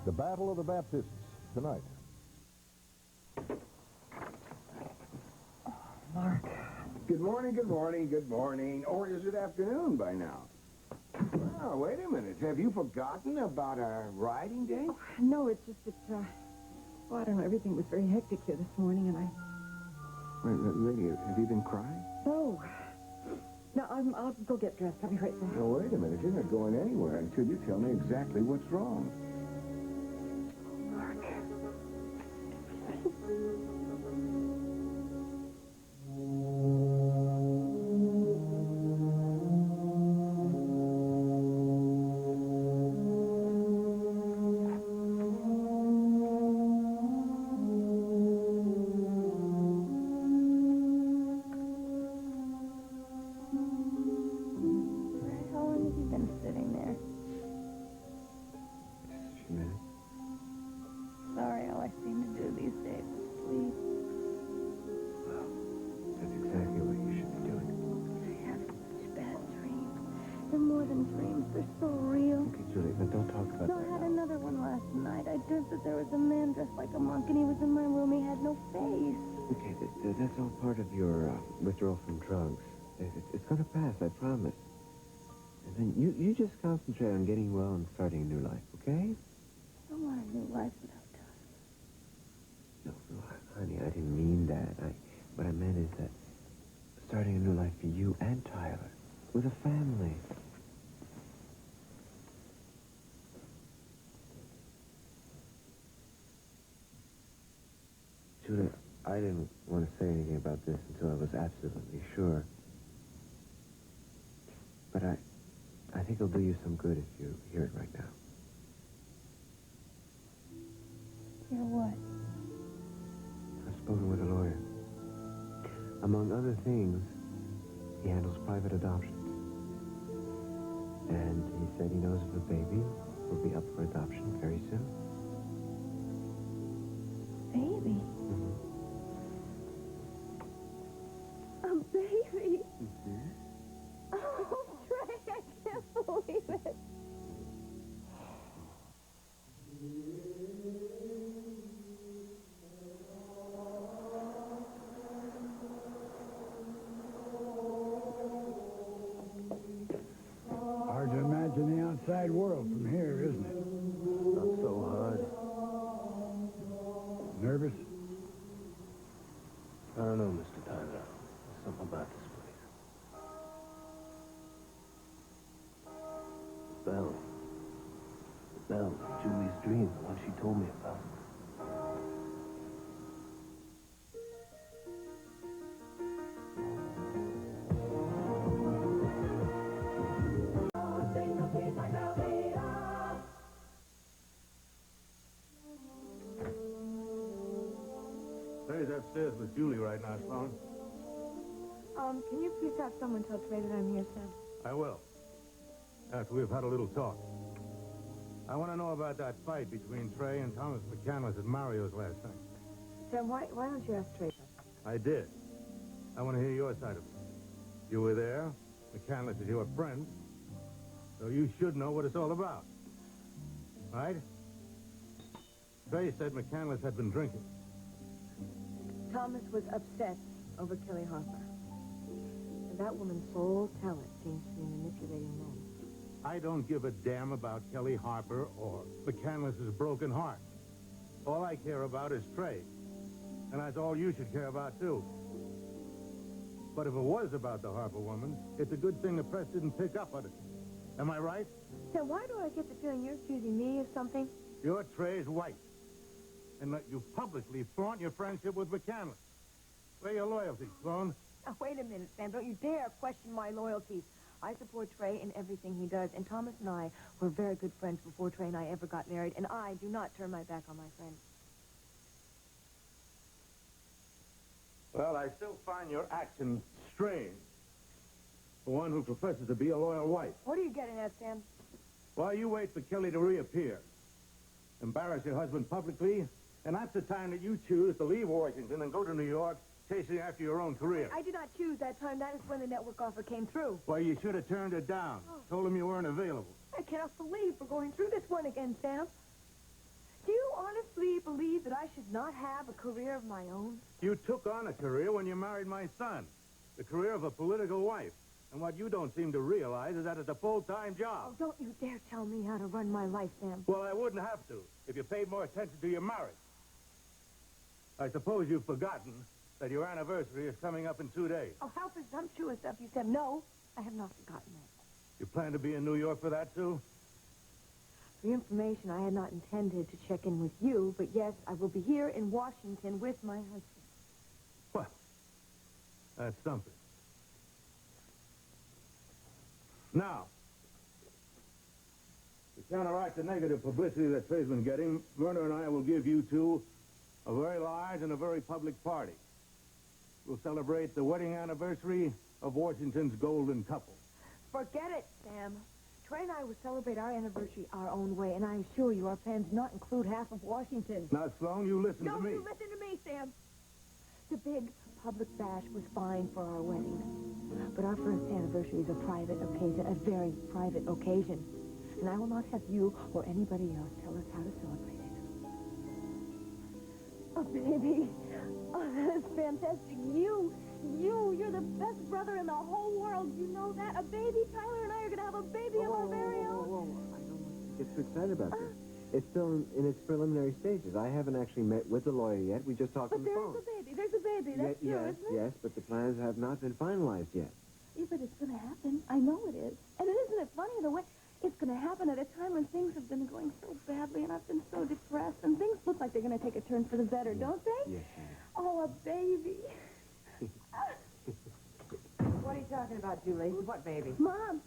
The Battle of the Baptists, tonight. Mark. Good morning, good morning, good morning. Or is it afternoon by now? Oh, wait a minute. Have you forgotten about our riding day? Oh, no, it's just that, well, I don't know. Everything was very hectic here this morning, and I... Wait, lady, have you been crying? No. No, I'll go get dressed. I'll be right back. No, wait a minute. You're not going anywhere until you tell me exactly what's wrong. Mark. That there was a man dressed like a monk, and he was in my room. He had no face. Okay, that's all part of your withdrawal from drugs. It's going to pass, I promise. And then you just concentrate on getting well and starting a new life, okay? I don't want a new life without Tyler. No, honey, I didn't mean that. What I meant is that starting a new life for you and Tyler, with a family. Judah, I didn't want to say anything about this until I was absolutely sure. But I think it'll do you some good if you hear it right now. Hear what? I've spoken with a lawyer. Among other things, he handles private adoptions. And he said he knows of a baby who will be up for adoption very soon. Baby? A baby? Oh, Trey, I can't believe it. Hard to imagine the outside world from here, isn't it? Not so hard. Nervous? I don't know, Mr. Tyler. There's something about this place. The bell. The bell. Julie's dream. The one she told me about. Trey's upstairs with Julie right now, Sloan. Can you please have someone tell Trey that I'm here, Sam? I will. After we've had a little talk. I want to know about that fight between Trey and Thomas McCandless at Mario's last night. Sam, why don't you ask Trey? I did. I want to hear your side of it. You were there. McCandless is your friend. So you should know what it's all about. Right? Trey said McCandless had been drinking. Thomas was upset over Kelly Harper. And that woman's sole talent seems to be manipulating men. I don't give a damn about Kelly Harper or McCandless's broken heart. All I care about is Trey. And that's all you should care about, too. But if it was about the Harper woman, it's a good thing the press didn't pick up on it. Am I right? Sam, why do I get the feeling you're accusing me of something? You're Trey's wife. And let you publicly flaunt your friendship with McCandless. Where are your loyalties, Sloan? Now, wait a minute, Sam. Don't you dare question my loyalties. I support Trey in everything he does, and Thomas and I were very good friends before Trey and I ever got married, and I do not turn my back on my friend. Well, I still find your actions strange. For one who professes to be a loyal wife. What are you getting at, Sam? While you wait for Kelly to reappear, embarrass your husband publicly, and that's the time that you choose to leave Washington and go to New York, chasing after your own career. I did not choose that time. That is when the network offer came through. Well, you should have turned it down. Told him you weren't available. I cannot believe we're going through this one again, Sam. honestly believe that I should not have a career of my own? You took on a career when you married my son. The career of a political wife. And what you don't seem to realize is that it's a full-time Oh, job. don't you dare tell me how to run my life, Sam. Well, I wouldn't have to if you paid more attention to your marriage. I suppose you've forgotten that your anniversary is coming up in 2 days. Oh, how presumptuous of you, Sam. No, I have not forgotten that. You plan to be in New York for that, too? For your information, I had not intended to check in with you, but yes, I will be here in Washington with my husband. Well, that's something. Now, to counteract the negative publicity that Trey's been getting, Myrna and I will give you two a very large and a very public party. We'll celebrate the wedding anniversary of Washington's golden couple. Forget it, Sam. Trey and I will celebrate our anniversary our own way, and I assure you our plans do not include half of Washington. Now, Sloan, you listen to me. No, you listen to me, Sam. The big public bash was fine for our wedding. But our first anniversary is a private occasion, a very private occasion. And I will not have you or anybody else tell us how to celebrate it. Oh, baby. Oh, that is fantastic. You're the best brother in the whole world. You know that? A baby? Tyler and I are going to have a baby of our very own. Whoa. I don't want to get too excited about this. It's still in its preliminary stages. I haven't actually met with the lawyer yet. We just talked on the phone. But there's a baby. That's true, isn't it? Yes, but the plans have not been finalized yet. Yeah, but it's going to happen. I know it is. And isn't it funny the way it's going to happen at a time when things have been going so badly and I've been so depressed and things look like they're going to take a turn for the better, don't they? Yes, Oh, a baby. What are you talking about, Julie? What baby? Mom,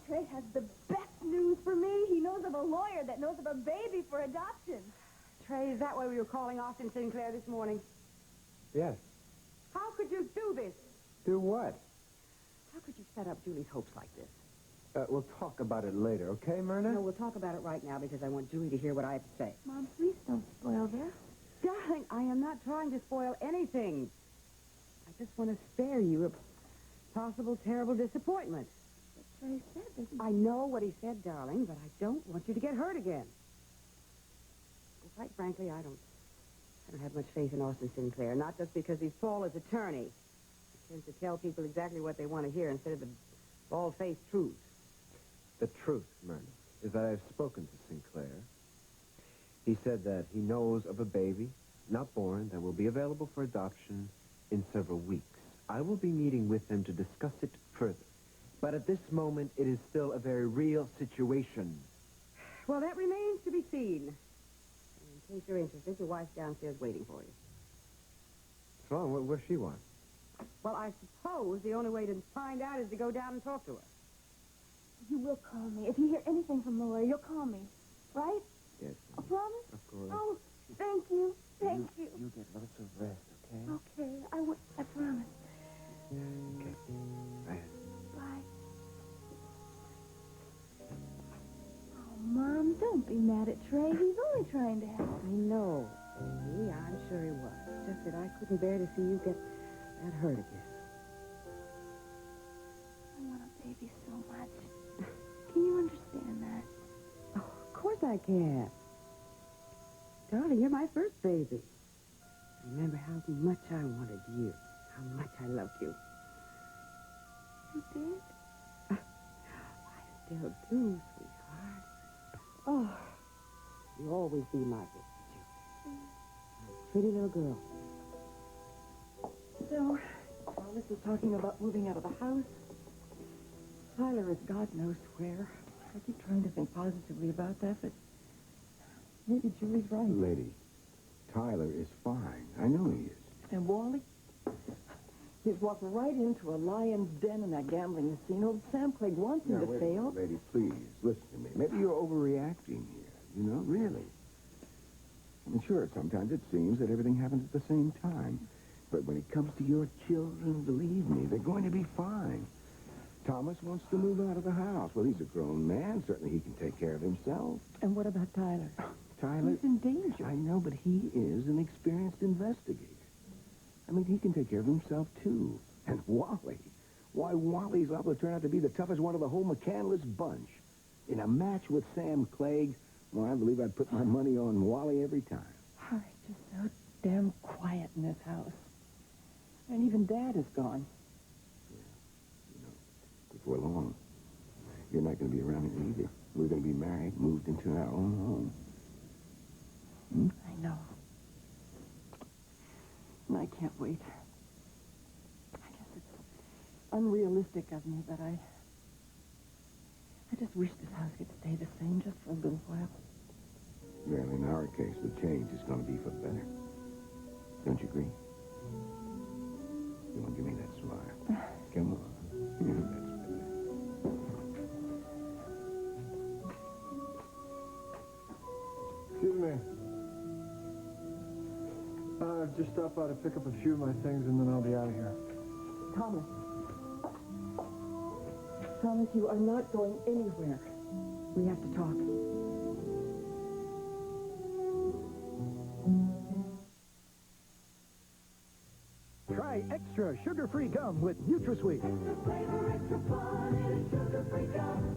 Trey has the best news for me. He knows of a lawyer that knows of a baby for adoption. Trey, is that why we were calling Austin Sinclair this morning? Yes. How could you do this? Do what? How could you set up Julie's hopes like this? We'll talk about it later, okay, Myrna? No, we'll talk about it right now because I want Julie to hear what I have to say. Mom, please don't spoil this. Darling, I am not trying to spoil anything. I just want to spare you a possible terrible disappointment. But Trey said that I know what he said, darling, but I don't want you to get hurt again. And quite frankly, I don't have much faith in Austin Sinclair, not just because he's Paula's attorney. He tends to tell people exactly what they want to hear instead of the bald-faced truth. The truth, Myrna, is that I've spoken to Sinclair. He said that he knows of a baby, not born, that will be available for adoption in several weeks. I will be meeting with him to discuss it further. But at this moment, it is still a very real situation. Well, that remains to be seen. And in case you're interested, your wife's downstairs waiting for you. What's wrong? What does she want? Well, I suppose the only way to find out is to go down and talk to her. you will call me. If you hear anything from the lawyer, you'll call me. Right? Yes. A promise? Of course. Oh, thank you. Thank you. You get lots of rest, okay? Okay, I promise. Okay. Bye. Bye. Oh, Mom, don't be mad at Trey. He's only trying to help. I know. See, I'm sure he was. Just that I couldn't bear to see you get that hurt again. I want a baby so much. Can you understand that? Oh, of course I can. Darling, you're my first baby. Remember how much I wanted you. How much I loved you. You did? I still do, sweetheart. Oh, you'll always be my baby, pretty little girl. So, Alice is talking about moving out of the house. Tyler is God knows where. I keep trying to think positively about that, but maybe Julie's right. Lady, Tyler is fine. I know he is. And Wally? He's walked right into a lion's den in that gambling casino. Old Sam Clegg wants him Now, to wait a fail. minute, lady, please, listen to me. Maybe you're overreacting here, you know, really. I mean, sure, sometimes it seems that everything happens at the same time. But when it comes to your children, believe me, they're going to be fine. Thomas wants to move out of the house. Well, he's a grown man. Certainly he can take care of himself. And what about Tyler? Tyler... He's in danger. I know, but he is an experienced investigator. I mean, he can take care of himself, too. And Wally. Why, Wally's liable to turn out to be the toughest one of the whole McCandless bunch. In a match with Sam Clegg, Well, I believe I'd put my money on Wally every time. Oh, it's just so damn quiet in this house. And even Dad is gone. You know, before long, you're not going to be around here either. We're going to be married, moved into our own home. Hmm? I know. And I can't wait. I guess it's unrealistic of me, but I just wish this house could stay the same just for a little while. Well, in our case, the change is going to be for the better. Don't you agree? Come on, give me that smile. Come on. Yeah, that's better. Excuse me. Just stop by to pick up a few of my things, and then I'll be out of here. Thomas. Thomas, you are not going anywhere. We have to talk. Try extra sugar-free gum with NutraSweet.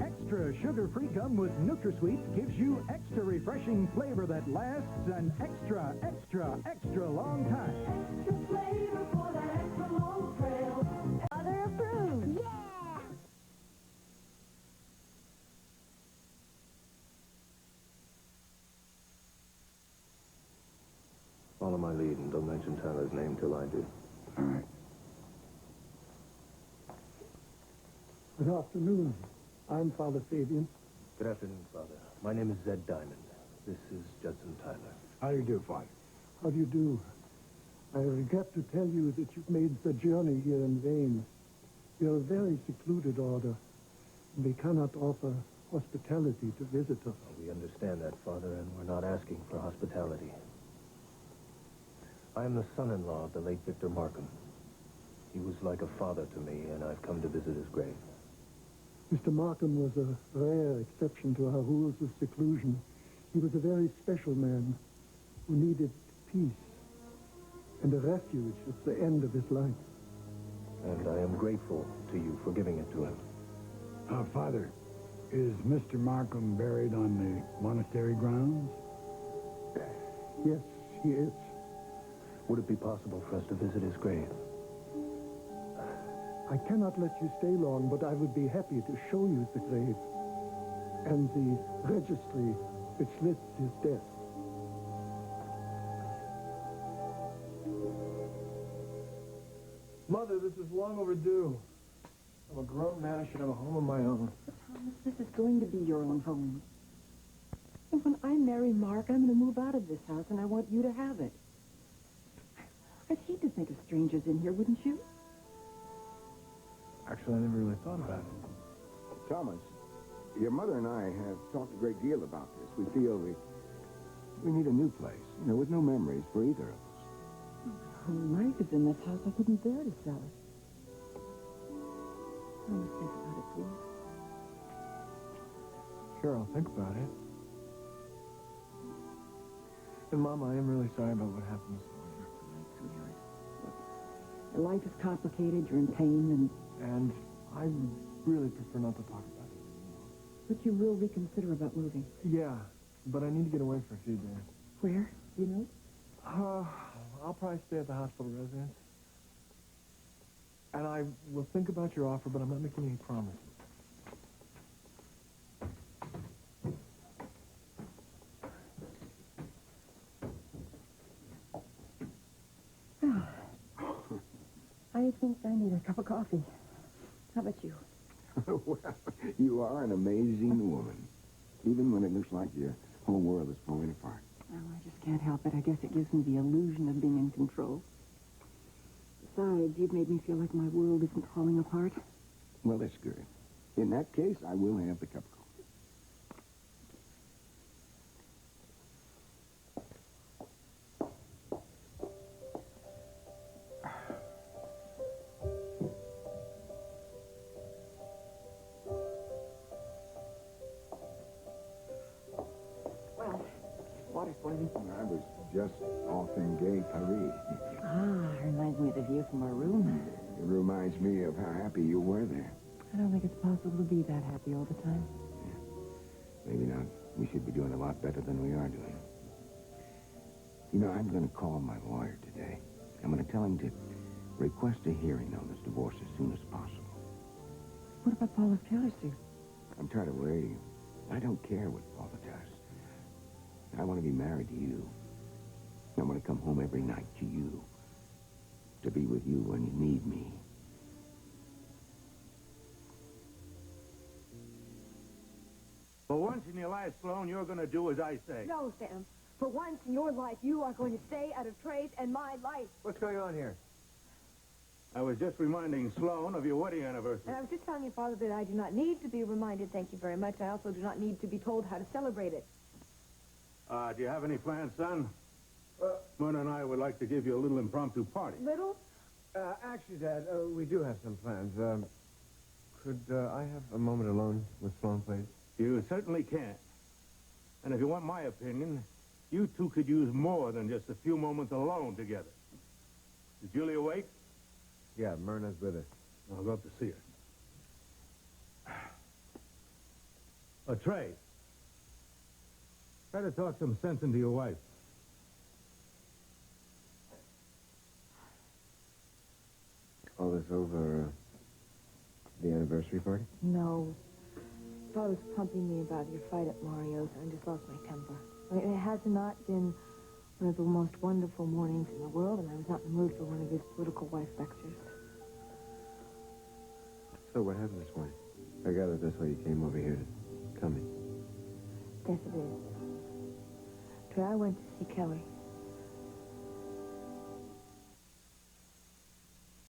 Extra sugar-free gum with NutraSweet gives you extra refreshing flavor that lasts an extra, extra, extra long time. Extra flavor for that extra long trail. Mother approved. Yeah! Follow my lead and don't mention Tyler's name till I do. All right. Good afternoon. I'm Father Fabian. Good afternoon, Father. My name is Zed Diamond. This is Judson Tyler. How do you do, Father? How do you do? I regret to tell you that you've made the journey here in vain. You're a very secluded order, and we cannot offer hospitality to visitors. Well, we understand that, Father, and we're not asking for hospitality. I am the son-in-law of the late Victor Markham. He was like a father to me, and I've come to visit his grave. Mr. Markham was a rare exception to our rules of seclusion. He was a very special man who needed peace and a refuge at the end of his life. And I am grateful to you for giving it to him. Father, is Mr. Markham buried on the monastery grounds? Yes, he is. Would it be possible for us to visit his grave? I cannot let you stay long, but I would be happy to show you the grave and the registry which lists his death. Mother, this is long overdue. I'm a grown man. I should have a home of my own. Thomas, this is going to be your own home. And when I marry Mark, I'm going to move out of this house, and I want you to have it. I'd hate to think of strangers in here, wouldn't you? Actually, I never really thought about it. Thomas, your mother and I have talked a great deal about this. We feel we need a new place, you know, with no memories for either of us. When Mike is in this house, I couldn't bear to sell it. Thomas, think about it, please. Sure, I'll think about it. And, Mama, I am really sorry about what happened this morning. Sweetheart. Look, your life is complicated, you're in pain, And I really prefer not to talk about it. but you will reconsider about moving. Yeah, but I need to get away for a few days. Where? Do you know? I'll probably stay at the hospital residence. And I will think about your offer, but I'm not making any promises. I think I need a cup of coffee. How about you? Well, you are an amazing woman. Even when it looks like your whole world is falling apart. Oh, I just can't help it. I guess it gives me the illusion of being in control. Besides, you've made me feel like my world isn't falling apart. Well, that's good. In that case, I will have the cup of coffee. Well, water's boiling. I was just off in Gay Paris. Ah, reminds me of the view from our room. It reminds me of how happy you were there. I don't think it's possible to be that happy all the time. Maybe not We should be doing a lot better than we are doing. You know, I'm going to call my lawyer today. I'm going to tell him to request a hearing on this divorce as soon as possible. What about Paula Taylor, Steve? I'm tired of waiting. I don't care what Paula does. I want to be married to you. I want to come home every night to you. To be with you when you need me. For once in your life, Sloan, you're going to do as I say. No, Sam. For once in your life, you are going to stay out of Trey's and my life. What's going on here? I was just reminding Sloan of your wedding anniversary. And I was just telling your father that I do not need to be reminded, thank you very much. I also do not need to be told how to celebrate it. Do you have any plans, son? Myrna and I would like to give you a little impromptu party. Little? Actually, Dad, we do have some plans. Could I have a moment alone with Sloan, please? You certainly can. And if you want my opinion, you two could use more than just a few moments alone together. Is Julie awake? Yeah, Myrna's with us. I'll go up to see her. Trey. Try to talk some sense into your wife. All this over the anniversary party? No. Father's pumping me about your fight at Mario's, and I just lost my temper. I mean, it has not been one of the most wonderful mornings in the world, and I was not in the mood for one of his political wife lectures. So what happened this morning? I gather that's why you came over here to tell me. Yes, it is. Trey, I went to see Kelly.